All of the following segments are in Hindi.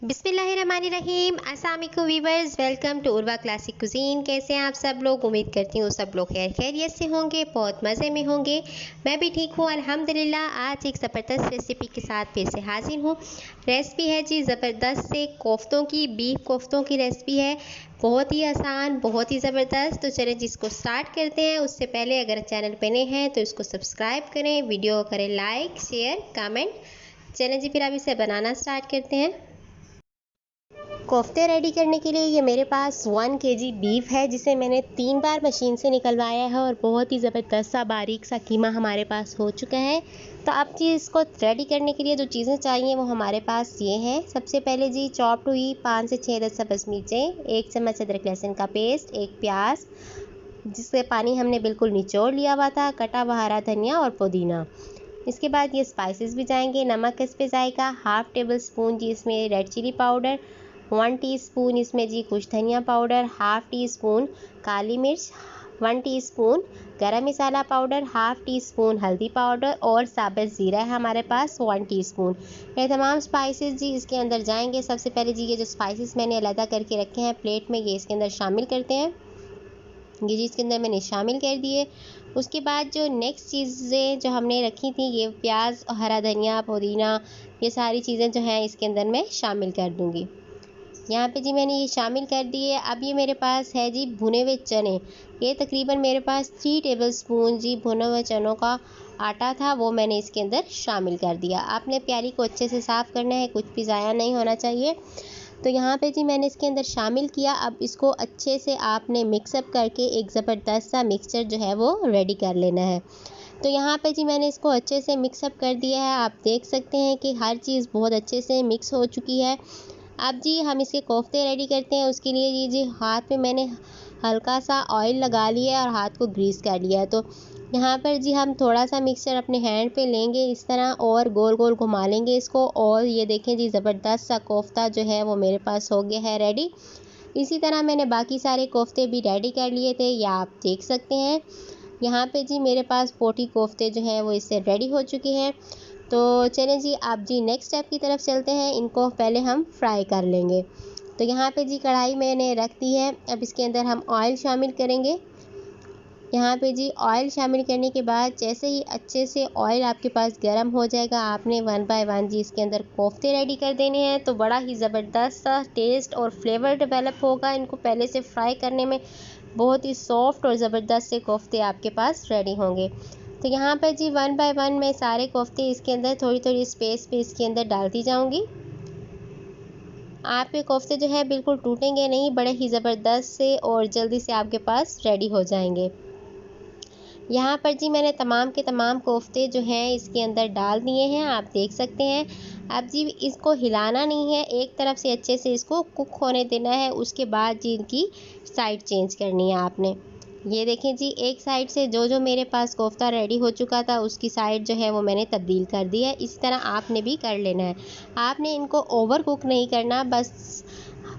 बिस्मिल्लाहिर्रहमानिर्रहीम। अस्सलाम वालेकुम viewers, welcome to Urwa classic cuisine. कैसे हैं आप सब लोग? उम्मीद करती हूँ सब लोग खैरियत से होंगे, बहुत मज़े में होंगे। मैं भी ठीक हूँ अल्हम्दुलिल्लाह। आज एक ज़बरदस्त रेसिपी के साथ फिर से हाजिर हूँ। रेसिपी है जी ज़बरदस्त से कोफ्तों की, बीफ कोफ्तों की रेसिपी है। बहुत ही आसान, बहुत ही ज़बरदस्त। तो चलें जिसको स्टार्ट करते हैं। उससे पहले अगर चैनल पे नए हैं तो इसको सब्सक्राइब करें, वीडियो करें लाइक, शेयर, कमेंट। चलें जी फिर अब इसे बनाना स्टार्ट करते हैं। कोफ्ते रेडी करने के लिए ये मेरे पास 1 केजी बीफ है, जिसे मैंने 3 बार मशीन से निकलवाया है और बहुत ही ज़बरदस्त सा बारीक सा कीमा हमारे पास हो चुका है। तो अब जी इसको रेडी करने के लिए जो चीज़ें चाहिए वो हमारे पास ये हैं। सबसे पहले जी चॉप्ड हुई 5 से 6 दस सब्ज़ मिर्चें, 1 चम्मच अदरक लहसुन का पेस्ट, 1 प्याज जिससे पानी हमने बिल्कुल निचोड़ लिया हुआ था, कटा हुआ हरा धनिया और पुदीना। इसके बाद ये स्पाइसेस भी जाएंगे। नमक इस पे जाएगा हाफ़ टेबल स्पून जी इसमें रेड चिली पाउडर, 1 टीस्पून इसमें जी कुछ धनिया पाउडर, हाफ़ टी स्पून काली मिर्च, 1 टीस्पून गरम मसाला पाउडर, हाफ़ टी स्पून हल्दी पाउडर और साबुत ज़ीरा है हमारे पास 1 टीस्पून। ये तमाम स्पाइसेस जी इसके अंदर जाएंगे। सबसे पहले जी ये जो स्पाइसेस मैंने अलग करके रखे हैं प्लेट में, ये इसके अंदर शामिल करते हैं। ये जी इसके अंदर मैंने शामिल कर दिए। उसके बाद जो नेक्स्ट चीज़ें जो हमने रखी थी, ये प्याज, हरा धनिया, पुदीना, ये सारी चीज़ें जो हैं इसके अंदर मैं शामिल कर दूँगी। यहाँ पे जी मैंने ये शामिल कर दिए। अब ये मेरे पास है जी भुने हुए चने। ये तकरीबन मेरे पास 3 टेबल स्पून जी भुने हुए चनों का आटा था, वो मैंने इसके अंदर शामिल कर दिया। आपने प्याली को अच्छे से साफ़ करना है, कुछ भी ज़ाया नहीं होना चाहिए। तो यहाँ पे जी मैंने इसके अंदर शामिल किया। अब इसको अच्छे से आपने मिक्सअप करके एक ज़बरदस्त सा मिक्सचर जो है वो रेडी कर लेना है। तो यहाँ पे जी मैंने इसको अच्छे से मिक्सअप कर दिया है। आप देख सकते हैं कि हर चीज़ बहुत अच्छे से मिक्स हो चुकी है। अब जी हम इसके कोफ्ते रेडी करते हैं। उसके लिए ये जी हाथ पे मैंने हल्का सा ऑयल लगा लिया है और हाथ को ग्रीस कर लिया है। तो यहाँ पर जी हम थोड़ा सा मिक्सचर अपने हैंड पे लेंगे इस तरह और गोल गोल घुमा लेंगे इसको, और ये देखें जी ज़बरदस्त सा कोफ्ता जो है वो मेरे पास हो गया है रेडी। इसी तरह मैंने बाकी सारे कोफ्ते भी रेडी कर लिए थे, या आप देख सकते हैं। यहाँ पे जी मेरे पास 40 कोफ्ते जो हैं वो इससे रेडी हो चुके हैं। तो चलें जी आप जी नेक्स्ट स्टेप की तरफ चलते हैं। इनको पहले हम फ्राई कर लेंगे। तो यहाँ पे जी कढ़ाई मैंने रख दी है। अब इसके अंदर हम ऑयल शामिल करेंगे। यहाँ पे जी ऑयल शामिल करने के बाद जैसे ही अच्छे से ऑयल आपके पास गर्म हो जाएगा, आपने 1 बाय 1 जी इसके अंदर कोफ्ते रेडी कर देने हैं। तो बड़ा ही ज़बरदस्त सा टेस्ट और फ्लेवर डेवलप होगा इनको पहले से फ्राई करने में। बहुत ही सॉफ्ट और ज़बरदस्त से कोफ्ते आपके पास रेडी होंगे। तो यहाँ पर जी 1 बाय 1 मैं सारे कोफ्ते इसके अंदर थोड़ी थोड़ी स्पेस पे इसके अंदर डालती जाऊँगी। आपके कोफ्ते जो है बिल्कुल टूटेंगे नहीं, बड़े ही ज़बरदस्त से और जल्दी से आपके पास रेडी हो जाएंगे। यहाँ पर जी मैंने तमाम के तमाम कोफ्ते जो हैं इसके अंदर डाल दिए हैं, आप देख सकते हैं। अब जी इसको हिलाना नहीं है, एक तरफ से अच्छे से इसको कुक होने देना है। उसके बाद जी इनकी साइड चेंज करनी है आपने। ये देखें जी एक साइड से जो जो मेरे पास कोफ्ता रेडी हो चुका था उसकी साइड जो है वो मैंने तब्दील कर दी है। इसी तरह आपने भी कर लेना है। आपने इनको ओवर कुक नहीं करना, बस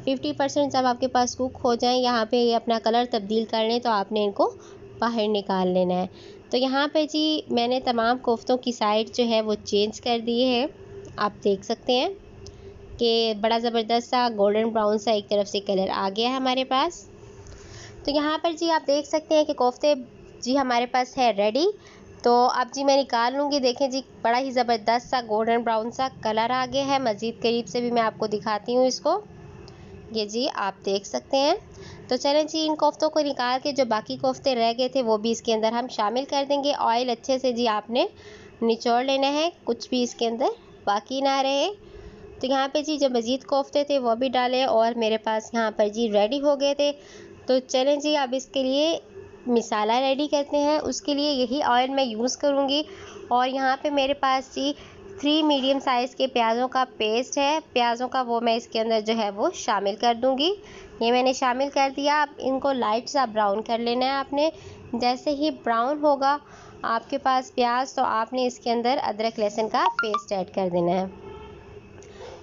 50% जब आपके पास कुक हो जाए, यहाँ पे ये अपना कलर तब्दील कर लें, तो आपने इनको बाहर निकाल लेना है। तो यहाँ पे जी मैंने तमाम कोफ्तों की साइड जो है वो चेंज कर दी है। आप देख सकते हैं कि बड़ा ज़बरदस्त सा गोल्डन ब्राउन सा एक तरफ से कलर आ गया है हमारे पास। तो यहाँ पर जी आप देख सकते हैं कि कोफ्ते जी हमारे पास है रेडी। तो अब जी मैं निकाल लूँगी। देखें जी बड़ा ही ज़बरदस्त सा गोल्डन ब्राउन सा कलर आ गया है। मज़ीद करीब से भी मैं आपको दिखाती हूँ इसको। ये जी आप देख सकते हैं। तो चलें जी इन कोफ्तों को निकाल के जो बाकी कोफ्ते रह गए थे वो भी इसके अंदर हम शामिल कर देंगे। ऑयल अच्छे से जी आपने निचोड़ लेना है, कुछ भी इसके अंदर बाकी ना रहे। तो यहाँ पे जी जो मज़ीद कोफ्ते थे वो भी डाले और मेरे पास यहाँ पर जी रेडी हो गए थे। तो चलें जी अब इसके लिए मसाला रेडी करते हैं। उसके लिए यही ऑयल मैं यूज़ करूँगी। और यहाँ पे मेरे पास जी 3 मीडियम साइज़ के प्याज़ों का पेस्ट है, प्याज़ों का, वो मैं इसके अंदर जो है वो शामिल कर दूँगी। ये मैंने शामिल कर दिया। अब इनको लाइट सा ब्राउन कर लेना है आपने। जैसे ही ब्राउन होगा आपके पास प्याज, तो आपने इसके अंदर अदरक लहसुन का पेस्ट ऐड कर देना है।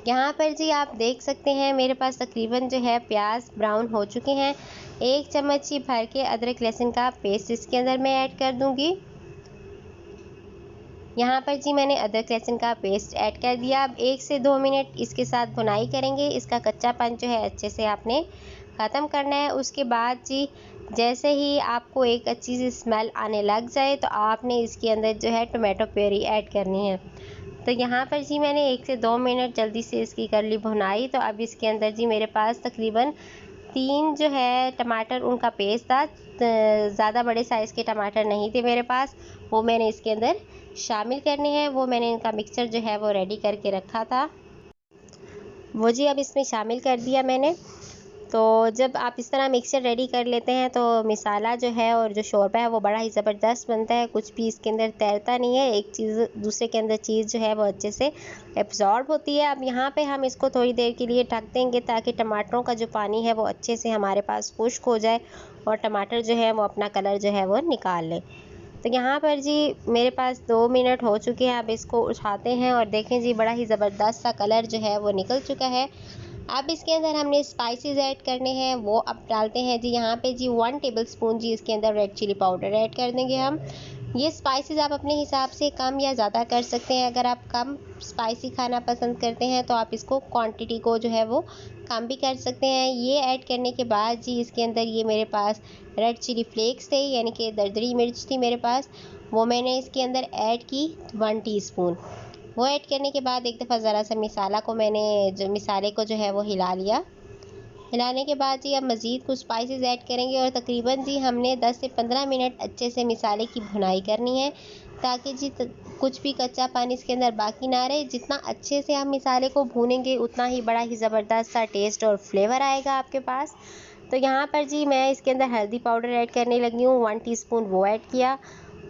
यहाँ पर जी आप देख सकते हैं मेरे पास तकरीबन जो है प्याज ब्राउन हो चुके हैं। 1 चम्मच ही भर के अदरक लहसुन का पेस्ट इसके अंदर मैं ऐड कर दूँगी। यहाँ पर जी मैंने अदरक लहसुन का पेस्ट ऐड कर दिया। अब 1 से 2 मिनट इसके साथ भुनाई करेंगे। इसका कच्चापन जो है अच्छे से आपने ख़त्म करना है। उसके बाद जी जैसे ही आपको एक अच्छी सी स्मेल आने लग जाए तो आपने इसके अंदर जो है टोमेटो प्यूरी ऐड करनी है। तो यहाँ पर जी मैंने 1 से 2 मिनट जल्दी से इसकी कर ली भुनाई। तो अब इसके अंदर जी मेरे पास तकरीबन 3 जो है टमाटर उनका पेस्ट था। ज़्यादा बड़े साइज़ के टमाटर नहीं थे मेरे पास, वो मैंने इसके अंदर शामिल करने हैं। वो मैंने इनका मिक्सचर जो है वो रेडी करके रखा था, वो जी अब इसमें शामिल कर दिया मैंने। तो जब आप इस तरह मिक्सचर रेडी कर लेते हैं तो मसाला जो है और जो शोरबा है वो बड़ा ही ज़बरदस्त बनता है। कुछ भी इसके अंदर तैरता नहीं है, एक चीज़ दूसरे के अंदर चीज़ जो है वो अच्छे से एब्जॉर्ब होती है। अब यहाँ पे हम इसको थोड़ी देर के लिए ढक देंगे ताकि टमाटरों का जो पानी है वो अच्छे से हमारे पास खुश्क हो जाए और टमाटर जो है वो अपना कलर जो है वो निकाल लें। तो यहाँ पर जी मेरे पास 2 मिनट हो चुके हैं। अब इसको उठाते हैं और देखें जी बड़ा ही ज़बरदस्त सा कलर जो है वो निकल चुका है। अब इसके अंदर हमने स्पाइसेस ऐड करने हैं, वो अब डालते हैं जी। यहाँ पे जी 1 टेबलस्पून जी इसके अंदर रेड चिली पाउडर ऐड कर देंगे हम। ये स्पाइसेस आप अपने हिसाब से कम या ज़्यादा कर सकते हैं। अगर आप कम स्पाइसी खाना पसंद करते हैं तो आप इसको क्वांटिटी को जो है वो कम भी कर सकते हैं। ये ऐड करने के बाद जी इसके अंदर ये मेरे पास रेड चिली फ्लेक्स थे, यानी कि दरदरी मिर्च थी मेरे पास, वो मैंने इसके अंदर ऐड की 1 टीस्पून। वो ऐड करने के बाद एक दफ़ा ज़रा सा मसाले को जो है वो हिला लिया। हिलाने के बाद जी अब मज़ीद कुछ स्पाइसेस ऐड करेंगे और तकरीबन जी हमने 10 से 15 मिनट अच्छे से मसाले की भुनाई करनी है ताकि जी कुछ भी कच्चा पानी इसके अंदर बाकी ना रहे। जितना अच्छे से हम मसाले को भूनेंगे उतना ही बड़ा ही ज़बरदस्त सा टेस्ट और फ्लेवर आएगा आपके पास। तो यहाँ पर जी मैं इसके अंदर हल्दी पाउडर ऐड करने लगी हूँ, 1 टीस्पून वो ऐड किया।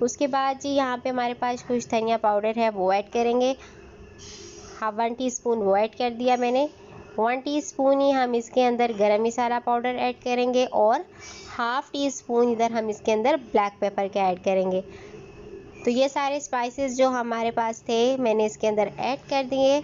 उसके बाद जी यहाँ पे हमारे पास कुछ धनिया पाउडर है वो ऐड करेंगे। हाँ, 1 टीस्पून वो ऐड कर दिया मैंने। 1 टीस्पून ही हम इसके अंदर गरम मसाला पाउडर ऐड करेंगे और हाफ़ टी स्पून इधर हम इसके अंदर ब्लैक पेपर के ऐड करेंगे। तो ये सारे स्पाइसेस जो हमारे पास थे मैंने इसके अंदर ऐड कर दिए,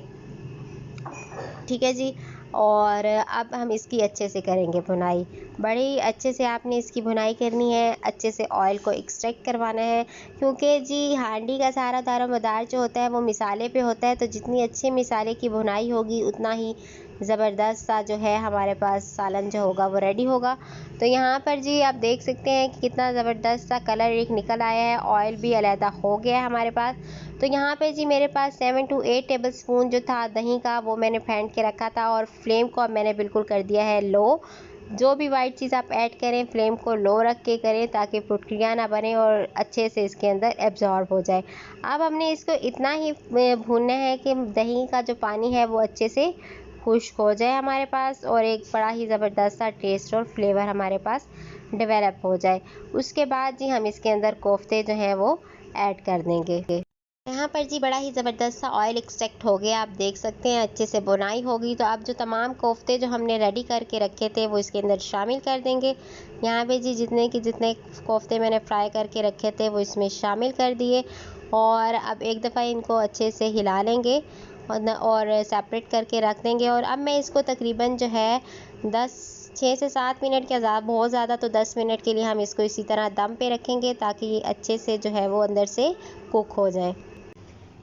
ठीक है जी। और अब हम इसकी अच्छे से करेंगे भुनाई। बड़े ही अच्छे से आपने इसकी भुनाई करनी है, अच्छे से ऑयल को एक्सट्रैक्ट करवाना है, क्योंकि जी हांडी का सारा दारोमदार जो होता है वो मसाले पे होता है। तो जितनी अच्छी मसाले की भुनाई होगी उतना ही ज़बरदस्त सा जो है हमारे पास सालन जो होगा वो रेडी होगा। तो यहाँ पर जी आप देख सकते हैं कि कितना ज़बरदस्त सा कलर एक निकल आया है, ऑयल भी अलहदा हो गया है हमारे पास। तो यहाँ पे जी मेरे पास 7 to 8 टेबलस्पून जो था दही का वो मैंने फेंट के रखा था और फ्लेम को अब मैंने बिल्कुल कर दिया है लो। जो भी वाइट चीज़ आप ऐड करें फ्लेम को लो रख के करें ताकि फुटकियाँ ना बने और अच्छे से इसके अंदर एब्जॉर्ब हो जाए। अब हमने इसको इतना ही भूनना है कि दही का जो पानी है वो अच्छे से खुश्क हो जाए हमारे पास और एक बड़ा ही ज़बरदस्त सा टेस्ट और फ्लेवर हमारे पास डेवलप हो जाए। उसके बाद जी हम इसके अंदर कोफ्ते जो हैं वो ऐड कर देंगे। यहाँ पर जी बड़ा ही ज़बरदस्त सा ऑयल एक्सट्रैक्ट हो गया, आप देख सकते हैं अच्छे से बुनाई होगी। तो अब जो तमाम कोफ्ते जो हमने रेडी करके रखे थे वो इसके अंदर शामिल कर देंगे। यहाँ पे जी जितने कोफ्ते मैंने फ्राई करके रखे थे वो इसमें शामिल कर दिए और अब एक दफ़ा इनको अच्छे से हिला लेंगे और सेपरेट करके रख देंगे। और अब मैं इसको तकरीबन जो है 6 से 7 मिनट या बहुत ज़्यादा तो 10 मिनट के लिए हम इसको इसी तरह दम पे रखेंगे ताकि ये अच्छे से जो है वो अंदर से कुक हो जाए।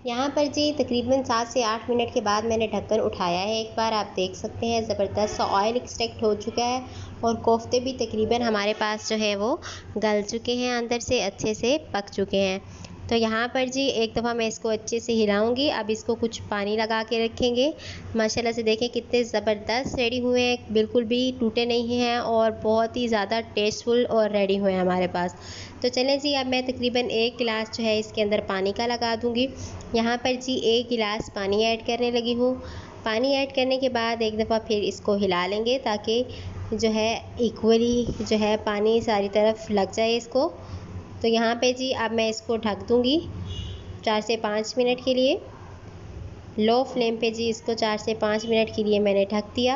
यहाँ पर जी तकरीबन 7 से 8 मिनट के बाद मैंने ढक्कन उठाया है एक बार, आप देख सकते हैं ज़बरदस्त सा ऑयल एक्सट्रैक्ट हो चुका है और कोफ्ते भी तकरीबन हमारे पास जो है वो गल चुके हैं, अंदर से अच्छे से पक चुके हैं। तो यहाँ पर जी एक दफ़ा मैं इसको अच्छे से हिलाऊंगी। अब इसको कुछ पानी लगा के रखेंगे। माशाल्लाह से देखें कितने ज़बरदस्त रेडी हुए हैं, बिल्कुल भी टूटे नहीं हैं और बहुत ही ज़्यादा टेस्टफुल और रेडी हुए हैं हमारे पास। तो चलें जी अब मैं तकरीबन 1 गिलास जो है इसके अंदर पानी का लगा दूँगी। यहाँ पर जी 1 गिलास पानी ऐड करने लगी हूँ। पानी ऐड करने के बाद एक दफ़ा फिर इसको हिला लेंगे ताकि जो है इक्वली जो है पानी सारी तरफ लग जाए इसको। तो यहाँ पे जी अब मैं इसको ढक दूँगी 4 से 5 मिनट के लिए। लो फ्लेम पे जी इसको 4 से 5 मिनट के लिए मैंने ढक दिया।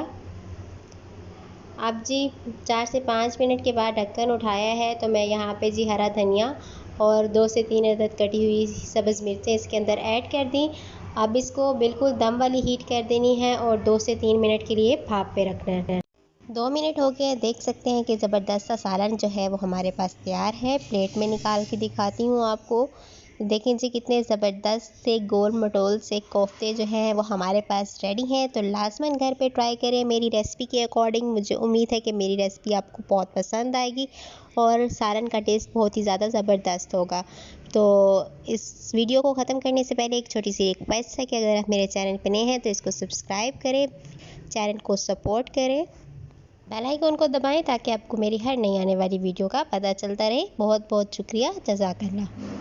अब जी 4 से 5 मिनट के बाद ढक्कन उठाया है तो मैं यहाँ पे जी हरा धनिया और 2 से 3 अदद कटी हुई सब्ज़ मिर्चें इसके अंदर ऐड कर दी। अब इसको बिल्कुल दम वाली हीट कर देनी है और 2 से 3 मिनट के लिए भाप पे रखना है। 2 मिनट हो गए, देख सकते हैं कि ज़बरदस्त सा सालन जो है वो हमारे पास तैयार है। प्लेट में निकाल के दिखाती हूँ आपको। देखें जी कितने ज़बरदस्त से गोल मटोल से कोफ्ते जो हैं वो हमारे पास रेडी हैं। तो लाज़मन घर पे ट्राई करें मेरी रेसिपी के अकॉर्डिंग। मुझे उम्मीद है कि मेरी रेसिपी आपको बहुत पसंद आएगी और सालन का टेस्ट बहुत ही ज़्यादा ज़बरदस्त होगा। तो इस वीडियो को ख़त्म करने से पहले एक छोटी सी रिक्वेस्ट है कि अगर आप मेरे चैनल पर नए हैं तो इसको सब्सक्राइब करें, चैनल को सपोर्ट करें, बेल आइकन को दबाएं ताकि आपको मेरी हर नई आने वाली वीडियो का पता चलता रहे। बहुत बहुत शुक्रिया, जज़ाकल्लाह।